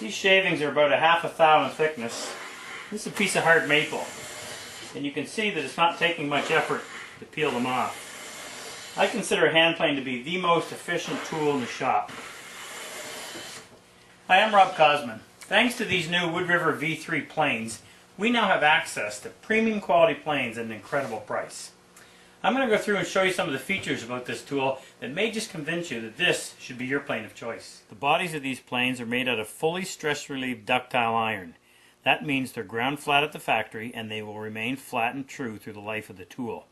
These shavings are about a half a thou in thickness. This is a piece of hard maple, and you can see that it's not taking much effort to peel them off. I consider a hand plane to be the most efficient tool in the shop. Hi, I'm Rob Cosman. Thanks to these new WoodRiver V3 planes, we now have access to premium quality planes at an incredible price. I'm going to go through and show you some of the features about this tool that may just convince you that this should be your plane of choice. The bodies of these planes are made out of fully stress-relieved ductile iron. That means they're ground flat at the factory and they will remain flat and true through the life of the tool.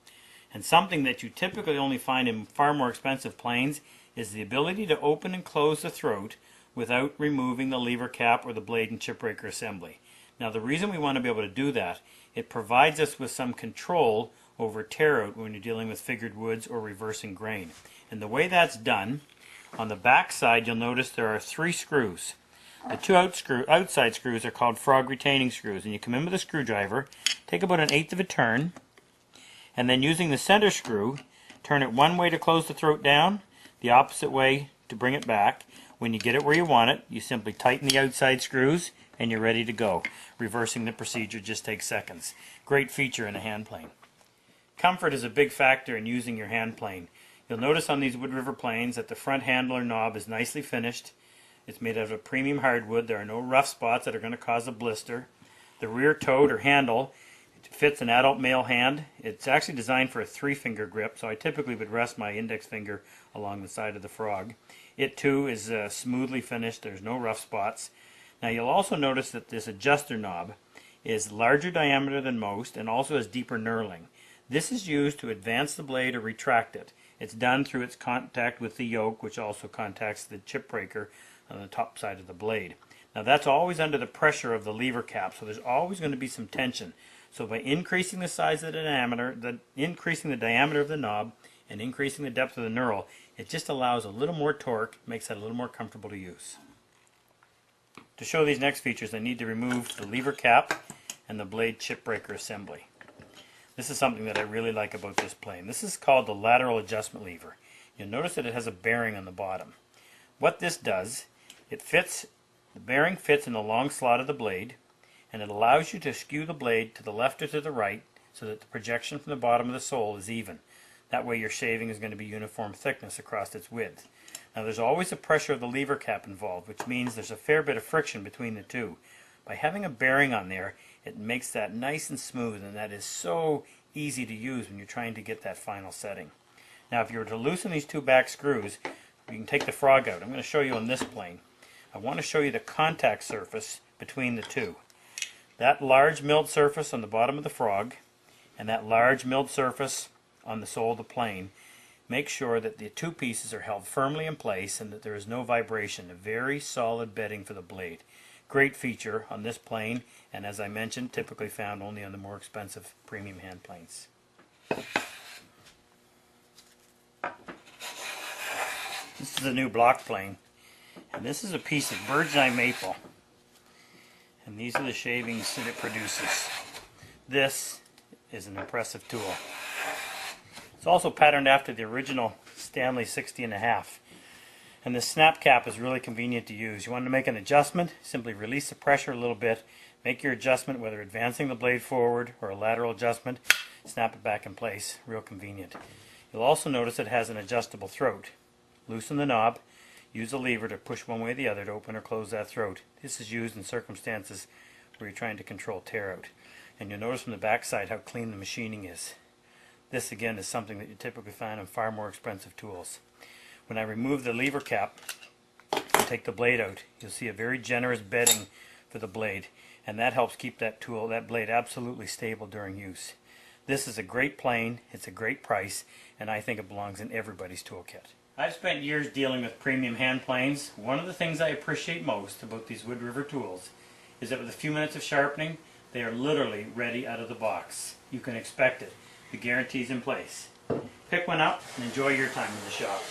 And something that you typically only find in far more expensive planes is the ability to open and close the throat without removing the lever cap or the blade and chip breaker assembly. Now the reason we want to be able to do that, it provides us with some control over tear out when you're dealing with figured woods or reversing grain. And the way that's done, on the back side you'll notice there are 3 screws. The 2 outside screws are called frog retaining screws, and you come in with a screwdriver, take about 1/8 of a turn, and then using the center screw, turn it one way to close the throat down, the opposite way to bring it back. When you get it where you want it, you simply tighten the outside screws and you're ready to go. Reversing the procedure just takes seconds. Great feature in a hand plane. Comfort is a big factor in using your hand plane. You'll notice on these WoodRiver planes that the front handler knob is nicely finished. It's made out of a premium hardwood. There are no rough spots that are going to cause a blister. The rear toed or handle, it fits an adult male hand. It's actually designed for a 3-finger grip, so I typically would rest my index finger along the side of the frog. It too is smoothly finished. There's no rough spots. Now you'll also notice that this adjuster knob is larger diameter than most and also has deeper knurling. This is used to advance the blade or retract it. It's done through its contact with the yoke, which also contacts the chip breaker on the top side of the blade. Now that's always under the pressure of the lever cap, so there's always going to be some tension. So by increasing the size of the diameter, increasing the diameter of the knob, and increasing the depth of the knurl, it just allows a little more torque, makes it a little more comfortable to use. To show these next features, I need to remove the lever cap and the blade chip breaker assembly. This is something that I really like about this plane. This is called the lateral adjustment lever. You'll notice that it has a bearing on the bottom. What this does, the bearing fits in the long slot of the blade, and it allows you to skew the blade to the left or to the right so that the projection from the bottom of the sole is even. That way your shaving is going to be uniform thickness across its width. Now there's always the pressure of the lever cap involved, which means there's a fair bit of friction between the two. By having a bearing on there, it makes that nice and smooth, and that is so easy to use when you're trying to get that final setting. Now if you were to loosen these 2 back screws, you can take the frog out. I'm going to show you on this plane. I want to show you the contact surface between the two. That large milled surface on the bottom of the frog and that large milled surface on the sole of the plane. Make sure that the 2 pieces are held firmly in place and that there is no vibration. A very solid bedding for the blade. Great feature on this plane, and as I mentioned, typically found only on the more expensive premium hand planes. This is a new block plane, and this is a piece of bird's eye maple, and these are the shavings that it produces. This is an impressive tool. It's also patterned after the original Stanley 60½. And the snap cap is really convenient to use. You want to make an adjustment, simply release the pressure a little bit, make your adjustment, whether advancing the blade forward or a lateral adjustment, snap it back in place. Real convenient. You'll also notice it has an adjustable throat. Loosen the knob, use the lever to push one way or the other to open or close that throat. This is used in circumstances where you're trying to control tear out. And you'll notice from the back side how clean the machining is. This again is something that you typically find on far more expensive tools. When I remove the lever cap and take the blade out, you'll see a very generous bedding for the blade, and that helps keep that blade absolutely stable during use. This is a great plane, it's a great price, and I think it belongs in everybody's toolkit. I've spent years dealing with premium hand planes. One of the things I appreciate most about these WoodRiver tools is that with a few minutes of sharpening, they are literally ready out of the box. You can expect it. The guarantee's in place. Pick one up and enjoy your time in the shop.